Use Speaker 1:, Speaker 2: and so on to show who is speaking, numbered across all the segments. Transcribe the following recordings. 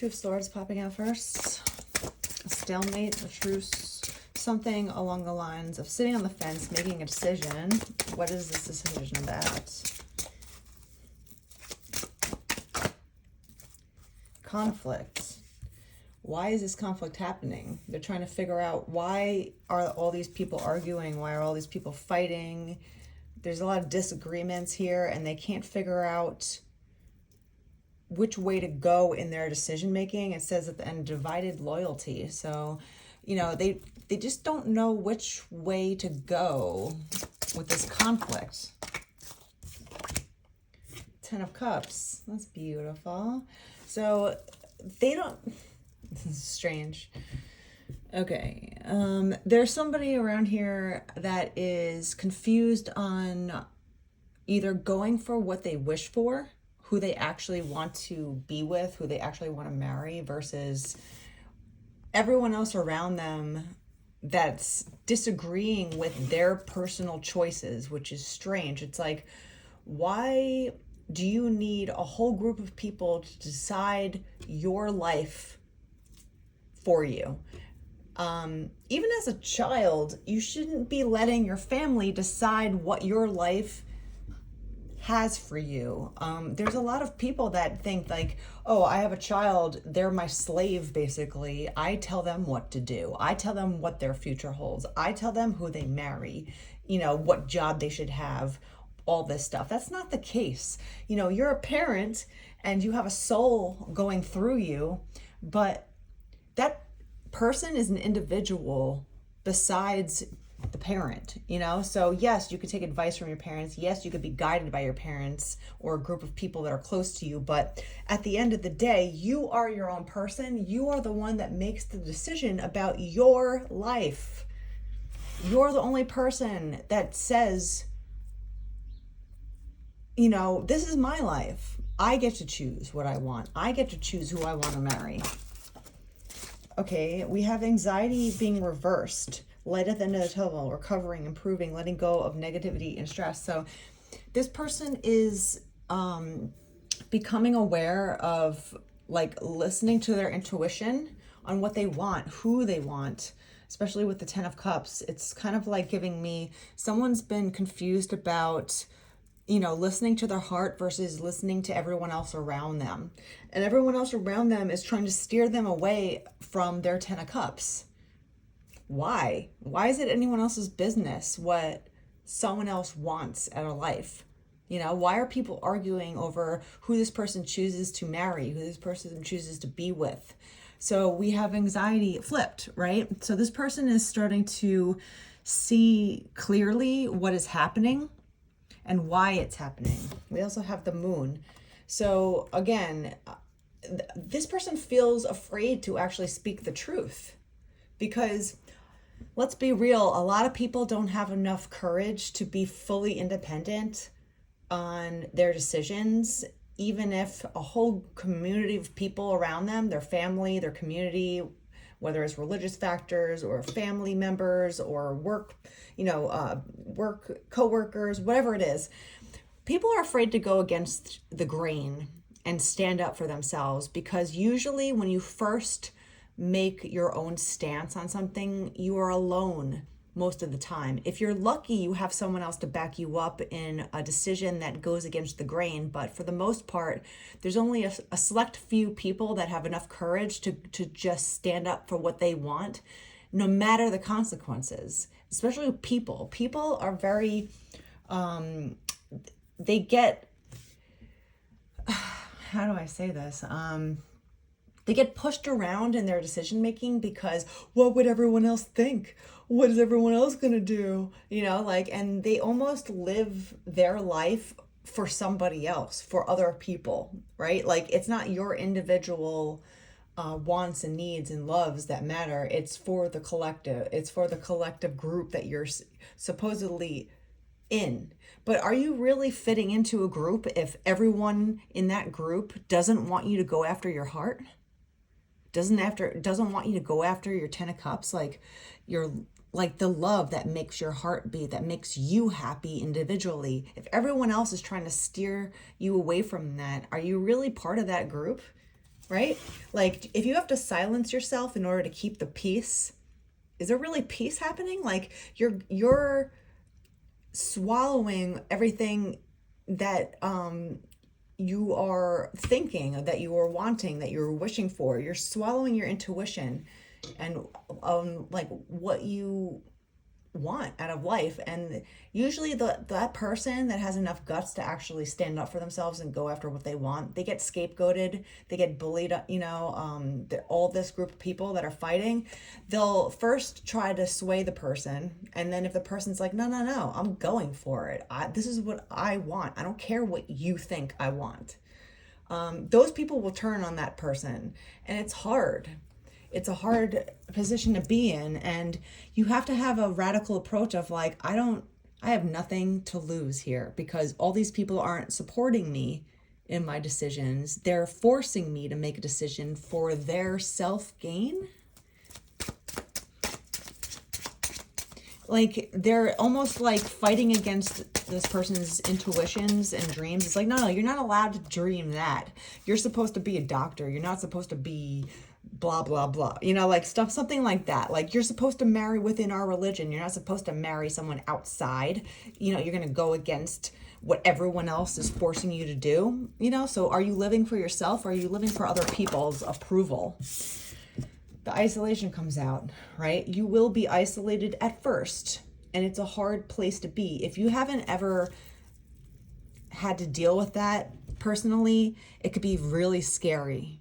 Speaker 1: Two of Swords popping out first. A stalemate, a truce, something along the lines of sitting on the fence, making a decision. What is this decision about? Conflict. Why is this conflict happening? They're trying to figure out, why are all these people arguing? Why are all these people fighting? There's a lot of disagreements here, and they can't figure out which way to go in their decision making. It says at the end, divided loyalty. So, you know, they just don't know which way to go with this conflict. Ten of Cups. That's beautiful. So they don't, this is strange. Okay. There's somebody around here that is confused on either going for what they wish for, who they actually want to be with, who they actually want to marry, versus everyone else around them that's disagreeing with their personal choices, which is strange. It's like, why do you need a whole group of people to decide your life for you? Even as a child, you shouldn't be letting your family decide what your life has for you. There's a lot of people that think like, oh, I have a child, they're my slave basically. I tell them what to do. I tell them what their future holds. I tell them who they marry, you know, what job they should have, all this stuff. That's not the case. You know, you're a parent and you have a soul going through you, but that person is an individual besides the parent, you know? So yes, you could take advice from your parents. Yes, you could be guided by your parents or a group of people that are close to you. But at the end of the day, you are your own person. You are the one that makes the decision about your life. You're the only person that says, you know, this is my life. I get to choose what I want. I get to choose who I want to marry. Okay, we have anxiety being reversed. Light at the end of the tunnel, recovering, improving, letting go of negativity and stress. So this person is becoming aware of like listening to their intuition on what they want, who they want, especially with the Ten of Cups. It's kind of like giving me, someone's been confused about, you know, listening to their heart versus listening to everyone else around them. And everyone else around them is trying to steer them away from their Ten of Cups. Why? Why is it anyone else's business what someone else wants out of life? You know, why are people arguing over who this person chooses to marry, who this person chooses to be with? So we have anxiety flipped, right? So this person is starting to see clearly what is happening and why it's happening. We also have the Moon. So again, this person feels afraid to actually speak the truth because, let's be real, a lot of people don't have enough courage to be fully independent on their decisions, even if a whole community of people around them, their family, their community, whether it's religious factors or family members or work, you know, work coworkers, whatever it is, people are afraid to go against the grain and stand up for themselves, because usually when you first make your own stance on something, you are alone most of the time. If you're lucky, you have someone else to back you up in a decision that goes against the grain. But for the most part, there's only a select few people that have enough courage to just stand up for what they want, no matter the consequences. Especially people. People are very, they get, how do I say this? They get pushed around in their decision making because what would everyone else think? What is everyone else going to do? You know, like, and they almost live their life for somebody else, for other people, right? Like, it's not your individual wants and needs and loves that matter. It's for the collective. It's for the collective group that you're supposedly in. But are you really fitting into a group if everyone in that group doesn't want you to go after your heart? Doesn't want you to go after your Ten of Cups, like your, like the love that makes your heart beat, that makes you happy individually. If everyone else is trying to steer you away from that, are you really part of that group? right? Like, if you have to silence yourself in order to keep the peace, is there really peace happening? Like, you're swallowing everything that you are thinking, that you are wanting, that you're wishing for. You're swallowing your intuition and like what you want out of life. And usually that person that has enough guts to actually stand up for themselves and go after what they want, they get scapegoated, they get bullied, all this group of people that are fighting, they'll first try to sway the person, and then if the person's like, no, no, no, I'm going for it, this is what I want, I don't care what you think I want, those people will turn on that person. And it's hard. It's a hard position to be in, and you have to have a radical approach of like, I have nothing to lose here, because all these people aren't supporting me in my decisions. They're forcing me to make a decision for their self-gain. Like, they're almost like fighting against this person's intuitions and dreams. It's like, no, you're not allowed to dream that. You're supposed to be a doctor. You're not supposed to be blah, blah, blah. Like stuff, something like that. Like, you're supposed to marry within our religion. You're not supposed to marry someone outside. You're going to go against what everyone else is forcing you to do. So are you living for yourself, or are you living for other people's approval? The isolation comes out, right? You will be isolated at first, and it's a hard place to be. If you haven't ever had to deal with that personally, it could be really scary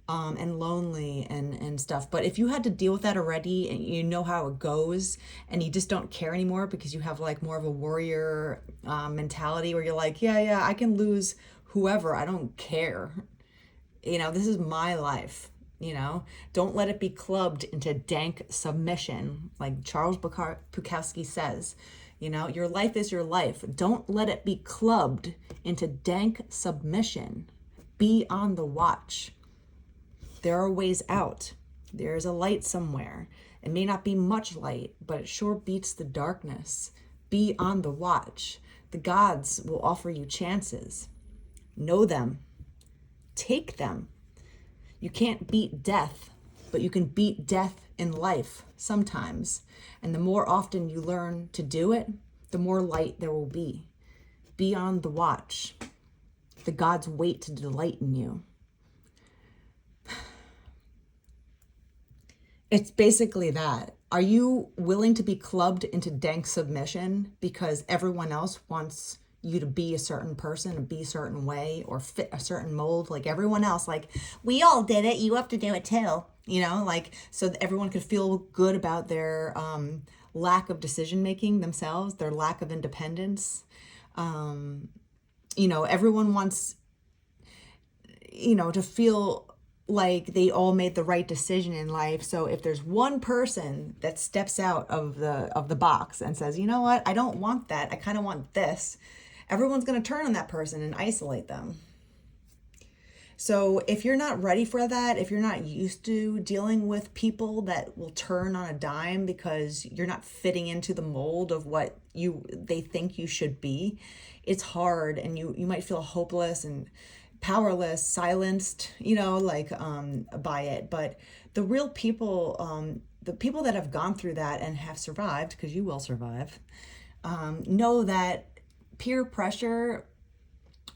Speaker 1: and lonely and stuff. But if you had to deal with that already, and you know how it goes, and you just don't care anymore because you have like more of a warrior mentality, where you're like, yeah, I can lose whoever, I don't care. This is my life. Don't let it be clubbed into dank submission, like Charles Bukowski says. Your life is your life. Don't let it be clubbed into dank submission. Be on the watch. There are ways out. There's a light somewhere. It may not be much light, but it sure beats the darkness. Be on the watch. The gods will offer you chances. Know them. Take them. You can't beat death, but you can beat death in life sometimes. And the more often you learn to do it, the more light there will be. Be on the watch. The gods wait to delight in you. It's basically that. Are you willing to be clubbed into dank submission because everyone else wants you to be a certain person and be a certain way or fit a certain mold like everyone else? Like, we all did it, you have to do it too. So that everyone could feel good about their lack of decision making themselves, their lack of independence. Everyone wants, to feel like they all made the right decision in life. So if there's one person that steps out of the box and says, you know what, I don't want that, I kind of want this, everyone's going to turn on that person and isolate them. So if you're not ready for that, if you're not used to dealing with people that will turn on a dime because you're not fitting into the mold of what they think you should be, it's hard, and you might feel hopeless and powerless, silenced, by it. But the real people, the people that have gone through that and have survived, because you will survive, know that peer pressure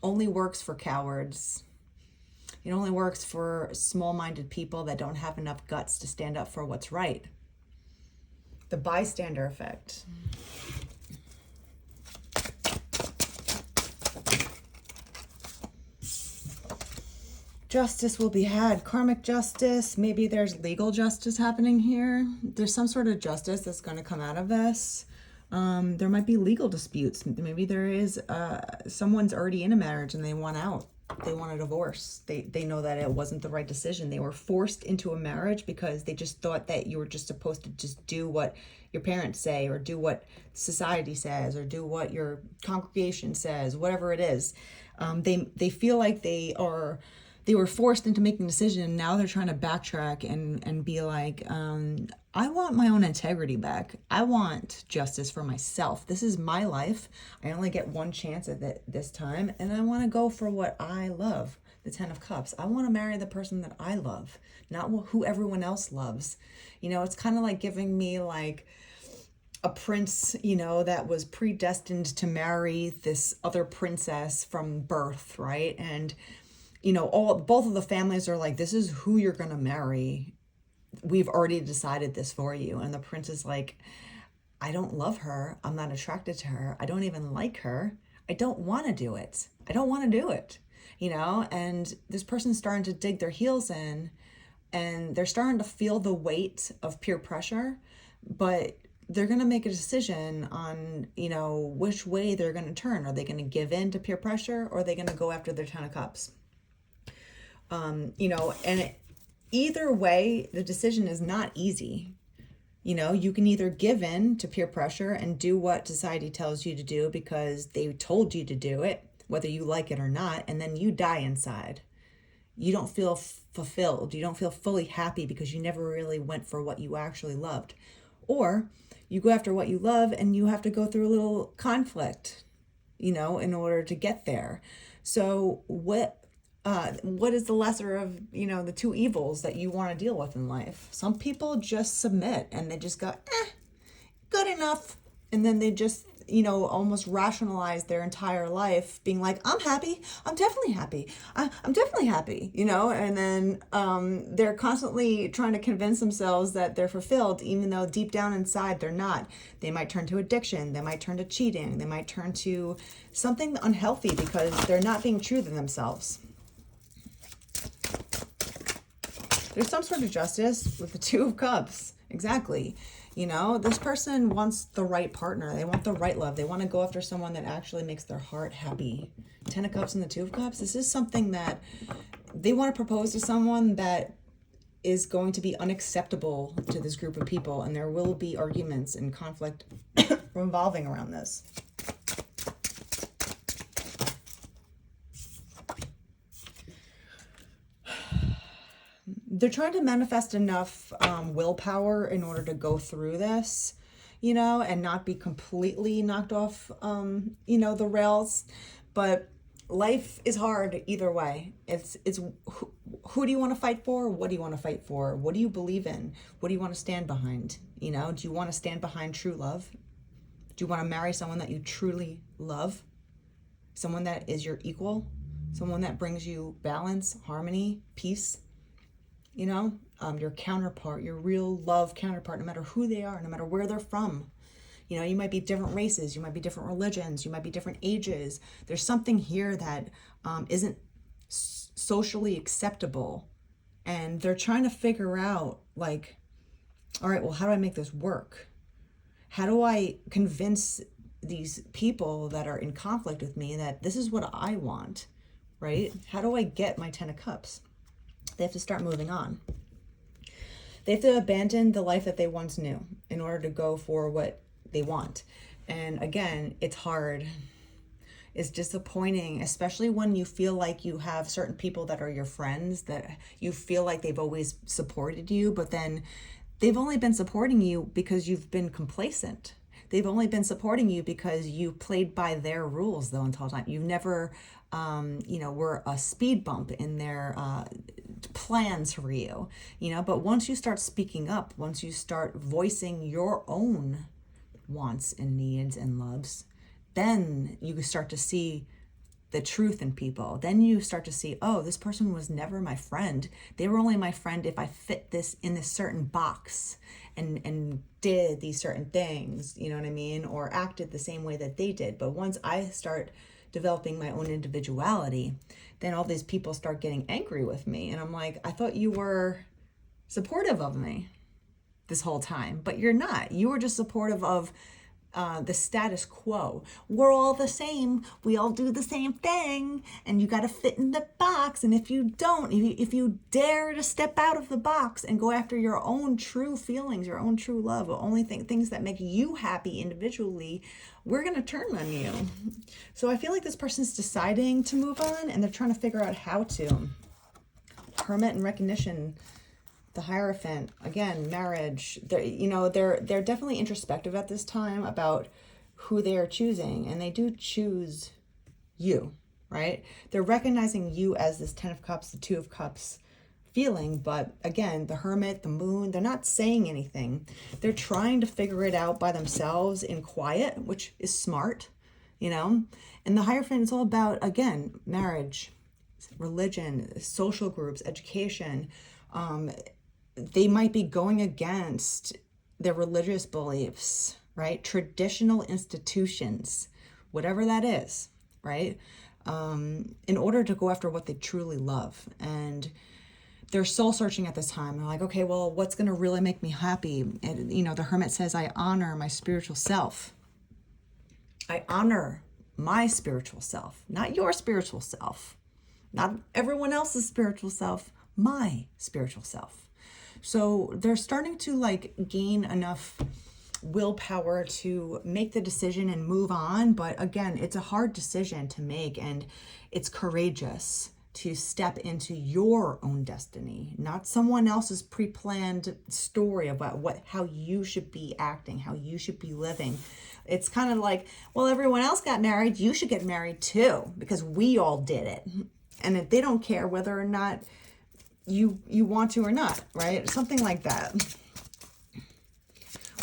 Speaker 1: only works for cowards. It only works for small-minded people that don't have enough guts to stand up for what's right. The bystander effect. Justice will be had. Karmic justice. Maybe there's legal justice happening here. There's some sort of justice that's going to come out of this. There might be legal disputes. Maybe there is someone's already in a marriage and they want out. They want a divorce. They know that it wasn't the right decision. They were forced into a marriage because they just thought that you were just supposed to just do what your parents say, or do what society says, or do what your congregation says, whatever it is. They feel like they were forced into making a decision, and now they're trying to backtrack and be like, I want my own integrity back. I want justice for myself. This is my life. I only get one chance at this time, and I want to go for what I love. the Ten of Cups. I want to marry the person that I love, not who everyone else loves. You know, it's kind of like giving me like a prince, you know, that was predestined to marry this other princess from birth, right? And, you know, both of the families are like, this is who you're going to marry. We've already decided this for you. And the prince is like, I don't love her. I'm not attracted to her. I don't even like her. I don't want to do it. I don't want to do it, you know? And this person's starting to dig their heels in, and they're starting to feel the weight of peer pressure, but they're going to make a decision on, you know, which way they're going to turn. Are they going to give in to peer pressure, or are they going to go after their Ten of Cups? You know, and either way, the decision is not easy. You know, you can either give in to peer pressure and do what society tells you to do because they told you to do it, whether you like it or not, and then you die inside. You don't feel fulfilled. You don't feel fully happy because you never really went for what you actually loved. Or you go after what you love and you have to go through a little conflict, you know, in order to get there. So what is the lesser of, you know, the two evils that you want to deal with in life? Some people just submit and they just go, good enough. And then they just, you know, almost rationalize their entire life being like, I'm happy. I'm definitely happy. I'm definitely happy, you know, and then they're constantly trying to convince themselves that they're fulfilled, even though deep down inside they're not. They might turn to addiction. They might turn to cheating. They might turn to something unhealthy because they're not being true to themselves. There's some sort of justice with the Two of Cups. Exactly. You know, this person wants the right partner. They want the right love. They want to go after someone that actually makes their heart happy. Ten of Cups and the Two of Cups. This is something that they want to propose to someone that is going to be unacceptable to this group of people. And there will be arguments and conflict revolving around this. They're trying to manifest enough willpower in order to go through this, you know, and not be completely knocked off, you know, the rails. But life is hard either way. It's who do you want to fight for? What do you want to fight for? What do you believe in? What do you want to stand behind? You know, do you want to stand behind true love? Do you want to marry someone that you truly love? Someone that is your equal? Someone that brings you balance, harmony, peace? You know, your counterpart, your real love counterpart, no matter who they are, no matter where they're from. You know, you might be different races, you might be different religions, you might be different ages. There's something here that isn't socially acceptable. And they're trying to figure out, like, all right, well, how do I make this work? How do I convince these people that are in conflict with me that this is what I want, right? How do I get my Ten of Cups? They have to start moving on. They have to abandon the life that they once knew in order to go for what they want. And again, it's hard. It's disappointing, especially when you feel like you have certain people that are your friends, that you feel like they've always supported you, but then they've only been supporting you because you've been complacent. They've only been supporting you because you played by their rules the entire time. You've never, you know, were a speed bump in their plans for you, you know. But once you start speaking up, once you start voicing your own wants and needs and loves, then you start to see the truth in people. Then you start to see, oh, this person was never my friend. They were only my friend if I fit this in this certain box and did these certain things, you know what I mean? Or acted the same way that they did. But once I start developing my own individuality, then all these people start getting angry with me. And I'm like, I thought you were supportive of me this whole time, but you're not. You were just supportive of the status quo. We're all the same. We all do the same thing, and you got to fit in the box. And if you don't, if you dare to step out of the box and go after your own true feelings, your own true love, only things that make you happy individually, we're going to turn on you. So I feel like this person's deciding to move on, and they're trying to figure out how to. Hermit and recognition. The Hierophant, again, marriage. They're definitely introspective at this time about who they are choosing, and they do choose you. right? They're recognizing you as this 10 of Cups, the 2 of Cups feeling, but again, the Hermit, the Moon, they're not saying anything. They're trying to figure it out by themselves in quiet, which is smart, you know? And the Hierophant is all about, again, marriage, religion, social groups, education. They might be going against their religious beliefs, right? Traditional institutions, whatever that is, right? In order to go after what they truly love. And they're soul searching at this time. They're like, okay, well, what's going to really make me happy? And, you know, the Hermit says, I honor my spiritual self. I honor my spiritual self, not your spiritual self, not everyone else's spiritual self, my spiritual self. So they're starting to like gain enough willpower to make the decision and move on. But again, it's a hard decision to make, and it's courageous to step into your own destiny, not someone else's pre-planned story about how you should be acting, how you should be living. It's kind of like, well, everyone else got married, you should get married too, because we all did it. And if they don't care whether or not you want to or not, right? Something like that.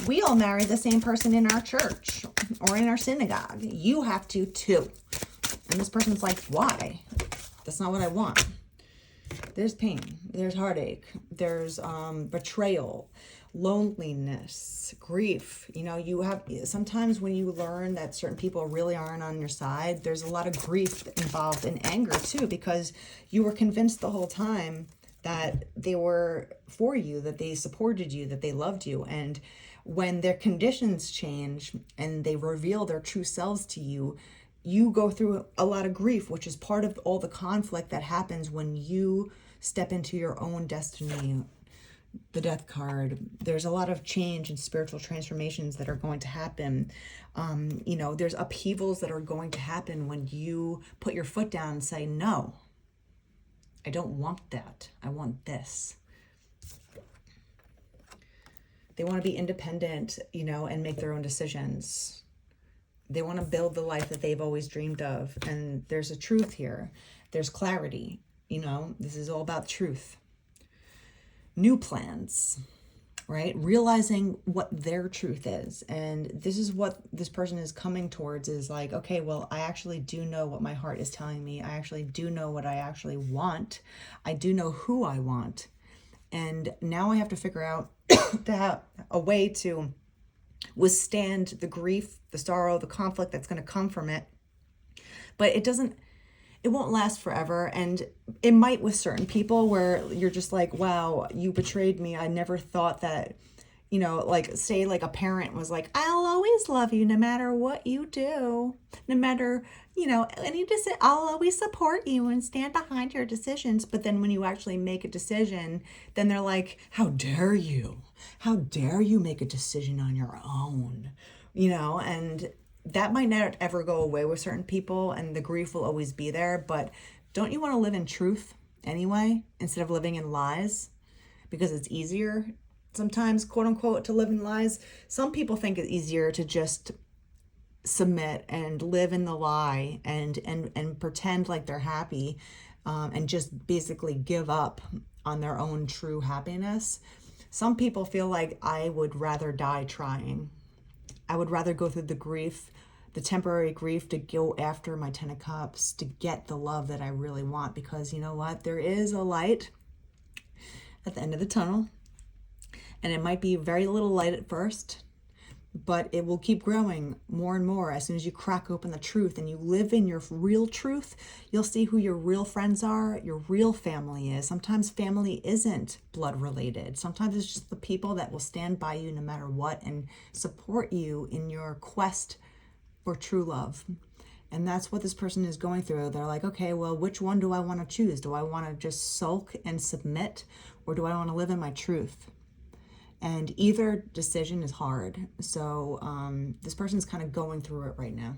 Speaker 1: We all marry the same person in our church or in our synagogue. You have to too. And this person's like, why? That's not what I want. There's pain. There's heartache. There's betrayal, loneliness, grief. You know, you have, sometimes when you learn that certain people really aren't on your side, there's a lot of grief involved and anger too, because you were convinced the whole time that they were for you, that they supported you, that they loved you. And when their conditions change and they reveal their true selves to you, you go through a lot of grief, which is part of all the conflict that happens when you step into your own destiny. The Death card, there's a lot of change and spiritual transformations that are going to happen. You know, there's upheavals that are going to happen when you put your foot down and say, no, I don't want that. I want this. They want to be independent, you know, and make their own decisions. They want to build the life that they've always dreamed of. And there's a truth here. There's clarity, you know, this is all about truth. New plans, right? Realizing what their truth is. And this is what this person is coming towards, is like, okay, well, I actually do know what my heart is telling me. I actually do know what I actually want. I do know who I want. And now I have to figure out to have a way to withstand the grief, the sorrow, the conflict that's going to come from it. But it won't last forever. And it might with certain people where you're just like, wow, you betrayed me. I never thought that, you know, like say like a parent was like, I'll always love you no matter what you do, no matter, you know, I'll always support you and stand behind your decisions. But then when you actually make a decision, then they're like, how dare you? How dare you make a decision on your own? You know, and that might not ever go away with certain people, and the grief will always be there. But don't you want to live in truth anyway, instead of living in lies? Because it's easier sometimes, quote unquote, to live in lies. Some people think it's easier to just submit and live in the lie and pretend like they're happy, and just basically give up on their own true happiness. Some people feel like, I would rather die trying. I would rather go through the grief, the temporary grief, to go after my 10 of Cups, to get the love that I really want. Because you know what? There is a light at the end of the tunnel. And it might be very little light at first, but it will keep growing more and more. As soon as you crack open the truth and you live in your real truth, you'll see who your real friends are, your real family is. Sometimes family isn't blood related. Sometimes it's just the people that will stand by you no matter what and support you in your quest for true love. And that's what this person is going through. They're like, okay, well, which one do I want to choose? Do I want to just sulk and submit, or do I want to live in my truth? And either decision is hard. So this person's kind of going through it right now.